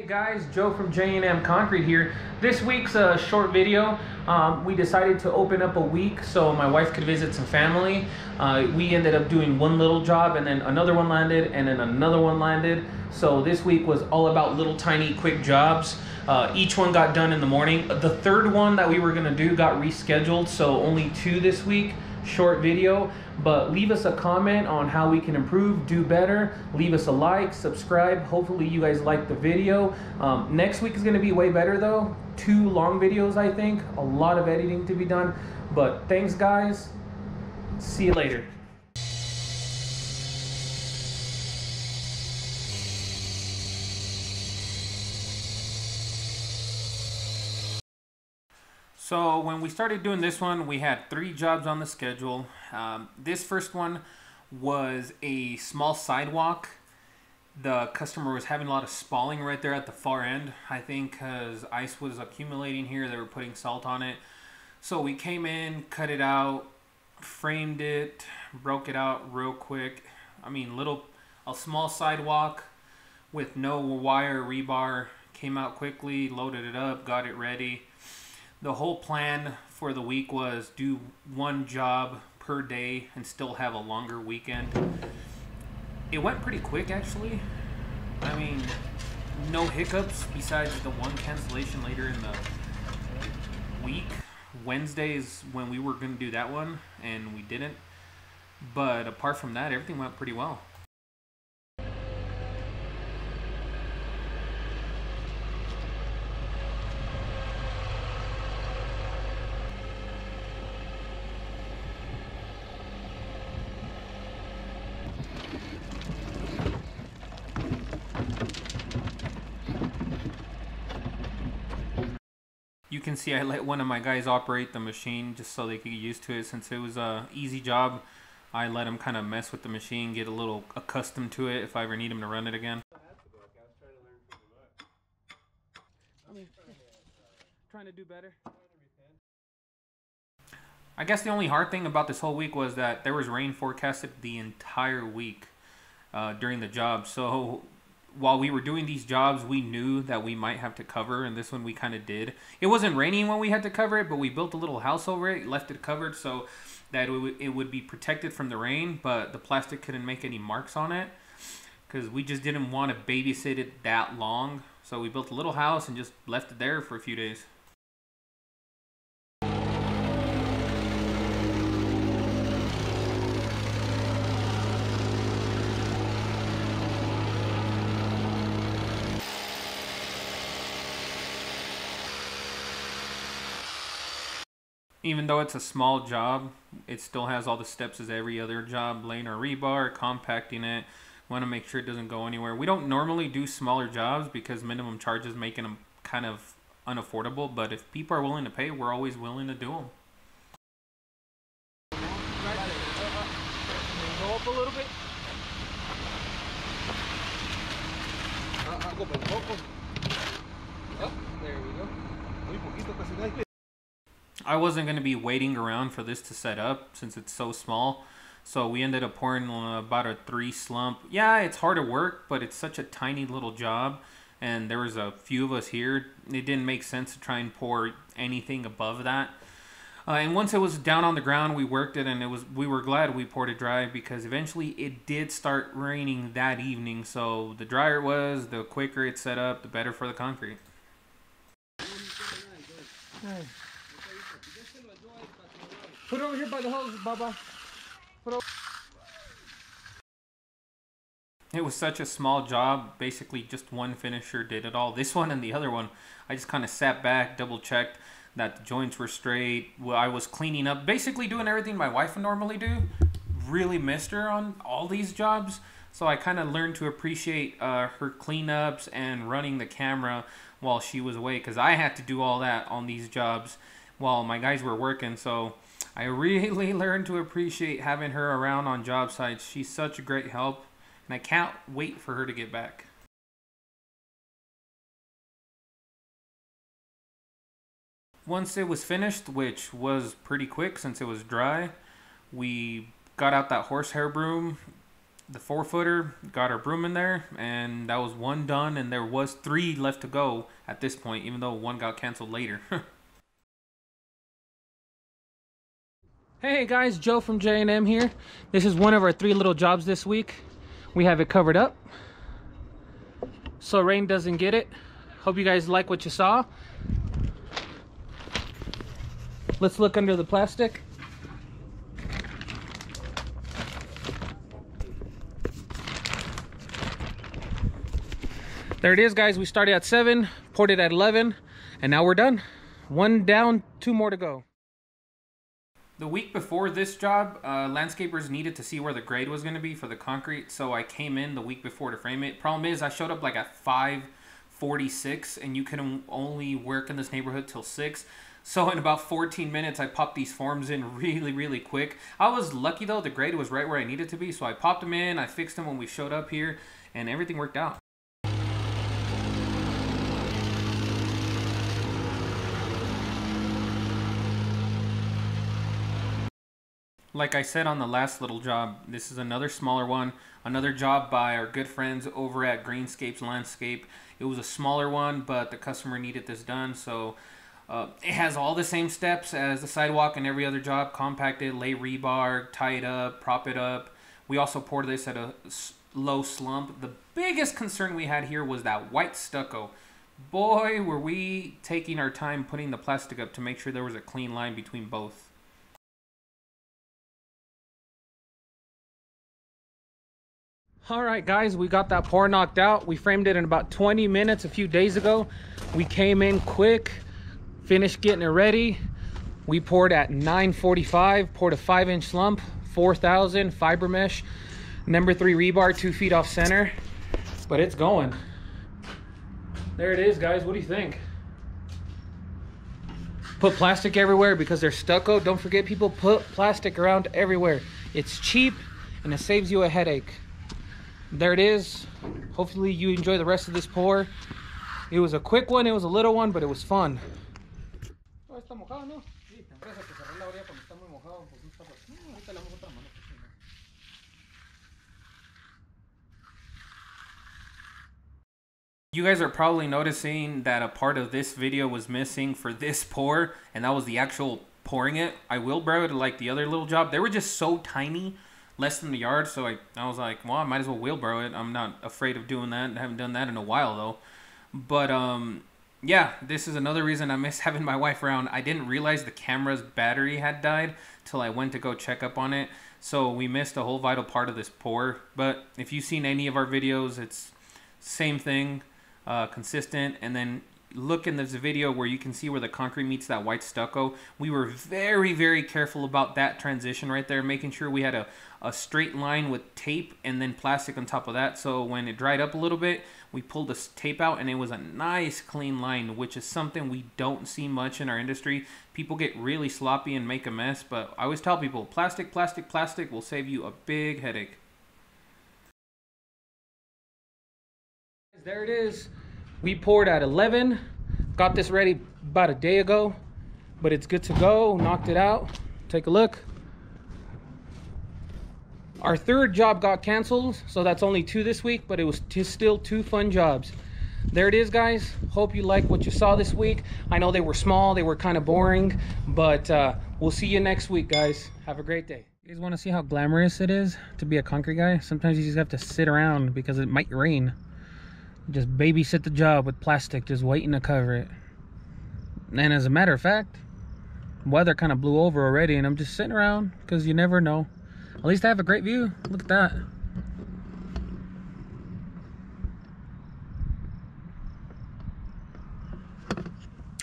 Hey guys, Joe from J&M Concrete here. This week's a short video. We decided to open up a week so my wife could visit some family. We ended up doing one little job and then another one landed and then another one landed. So this week was all about little tiny quick jobs. Each one got done in the morning. The third one that we were gonna do got rescheduled, so only 2 this week. Short video, but leave us a comment on how we can improve, do better. Leave us a like, subscribe. Hopefully you guys like the video. Next week is going to be way better though. 2 long videos, I think. A lot of editing to be done, but thanks guys. See you later. So when we started doing this one, we had 3 jobs on the schedule. This first one was a small sidewalk. The customer was having a lot of spalling right there at the far end, I think because ice was accumulating here. They were putting salt on it. So we came in, cut it out, framed it, broke it out real quick. I mean, a small sidewalk with no wire rebar. Came out quickly, loaded it up, got it ready. The whole plan for the week was do 1 job per day and still have a longer weekend. It went pretty quick actually. I mean, no hiccups besides the 1 cancellation later in the week. Wednesday is when we were going to do that one and we didn't. But apart from that, everything went pretty well. You can see I let one of my guys operate the machine just so they could get used to it. Since it was a easy job, I let him kind of mess with the machine, get a little accustomed to it if I ever need him to run it again. I mean, trying to do better. I guess the only hard thing about this whole week was that there was rain forecasted the entire week during the job. So while we were doing these jobs, we knew that we might have to cover, and this one we kind of did. It wasn't raining when we had to cover it, but we built a little house over it, left it covered so that it would be protected from the rain, but the plastic couldn't make any marks on it because we just didn't want to babysit it that long. So we built a little house and just left it there for a few days. Even though it's a small job, it still has all the steps as every other job. Laying our rebar, compacting it. Want to make sure it doesn't go anywhere. We don't normally do smaller jobs because minimum charges making them kind of unaffordable. But if people are willing to pay, we're always willing to do them. Go up a little bit. There we go. I wasn't going to be waiting around for this to set up since it's so small. So we ended up pouring about a 3 slump. Yeah, it's hard to work, but it's such a tiny little job. And there was a few of us here. It didn't make sense to try and pour anything above that. And once it was down on the ground, we worked it, and we were glad we poured it dry because eventually it did start raining that evening. So the drier it was, the quicker it set up, the better for the concrete. Hey. Put it over here by the hose, Baba. It was such a small job. Basically, just one finisher did it all. This one and the other one, I just kind of sat back, double-checked that the joints were straight. Well, I was cleaning up, basically doing everything my wife would normally do. Really missed her on all these jobs. So I kind of learned to appreciate her cleanups and running the camera while she was away, because I had to do all that on these jobs while my guys were working. So I really learned to appreciate having her around on job sites. She's such a great help, and I can't wait for her to get back. Once it was finished, which was pretty quick since it was dry, we got out that horsehair broom, the 4-footer, got our broom in there, and that was one done, and there was 3 left to go at this point, even though 1 got canceled later. Hey guys, Joe from J&M here. This is one of our 3 little jobs this week. We have it covered up so rain doesn't get it. Hope you guys like what you saw. Let's look under the plastic. There it is, guys. We started at 7, poured it at 11, and now we're done. 1 down, 2 more to go. The week before this job, landscapers needed to see where the grade was going to be for the concrete, so I came in the week before to frame it. Problem is, I showed up like at 5:46, and you can only work in this neighborhood till 6. So in about 14 minutes, I popped these forms in really quick. I was lucky though, the grade was right where I needed to be, so I popped them in, I fixed them when we showed up here, and everything worked out. Like I said on the last little job, this is another smaller one. Another job by our good friends over at Greenscapes Landscape. It was a smaller one, but the customer needed this done, so it has all the same steps as the sidewalk and every other job. Compact it, lay rebar, tie it up, prop it up. We also poured this at a low slump. The biggest concern we had here was that white stucco. Boy, were we taking our time putting the plastic up to make sure there was a clean line between both. Alright guys, we got that pour knocked out. We framed it in about 20 minutes a few days ago. We came in quick, finished getting it ready. We poured at 9:45, poured a 5-inch slump, 4,000 fiber mesh, number 3 rebar, 2 feet off center. But it's going. There it is, guys. What do you think? Put plastic everywhere because they're stucco. Don't forget, people, put plastic around everywhere. It's cheap and it saves you a headache. There it is. Hopefully you enjoy the rest of this pour. It was a quick one, it was a little one, but it was fun. You guys are probably noticing that a part of this video was missing for this pour, and that was the actual pouring it. I wheelbarrowed it like the other little job. They were just so tiny, less than the yard, so I was like, well, I might as well wheelbarrow it. I'm not afraid of doing that. I haven't done that in a while though. But yeah, this is another reason I miss having my wife around. I didn't realize the camera's battery had died till I went to go check up on it, so we missed a whole vital part of this pour. But if you've seen any of our videos, it's same thing, consistent. And then look in this video where you can see where the concrete meets that white stucco. We were very careful about that transition right there, making sure we had a straight line with tape and then plastic on top of that. So when it dried up a little bit, we pulled the tape out and it was a nice clean line, which is something we don't see much in our industry. People get really sloppy and make a mess, but I always tell people, plastic will save you a big headache. There it is. We poured at 11, got this ready about a day ago, but it's good to go. Knocked it out. Take a look. Our 3rd job got canceled, so that's only 2 this week, but it was still 2 fun jobs. There it is, guys. Hope you like what you saw this week. I know they were small, they were kind of boring, but we'll see you next week, guys. Have a great day. You guys want to see how glamorous it is to be a concrete guy? Sometimes you just have to sit around because it might rain. Just babysit the job with plastic, just waiting to cover it. And as a matter of fact, weather kind of blew over already, and I'm just sitting around because you never know. At least I have a great view. Look at that.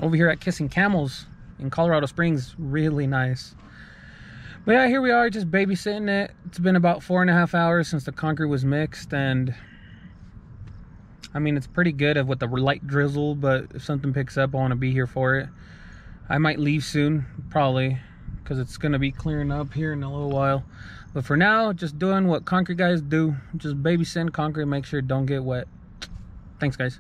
Over here at Kissing Camels in Colorado Springs, really nice. But yeah, here we are, just babysitting it. It's been about 4.5 hours since the concrete was mixed, and I mean, it's pretty good with the light drizzle, but if something picks up, I want to be here for it. I might leave soon, probably, because it's going to be clearing up here in a little while. But for now, just doing what concrete guys do. Just babysitting concrete, make sure it don't get wet. Thanks, guys.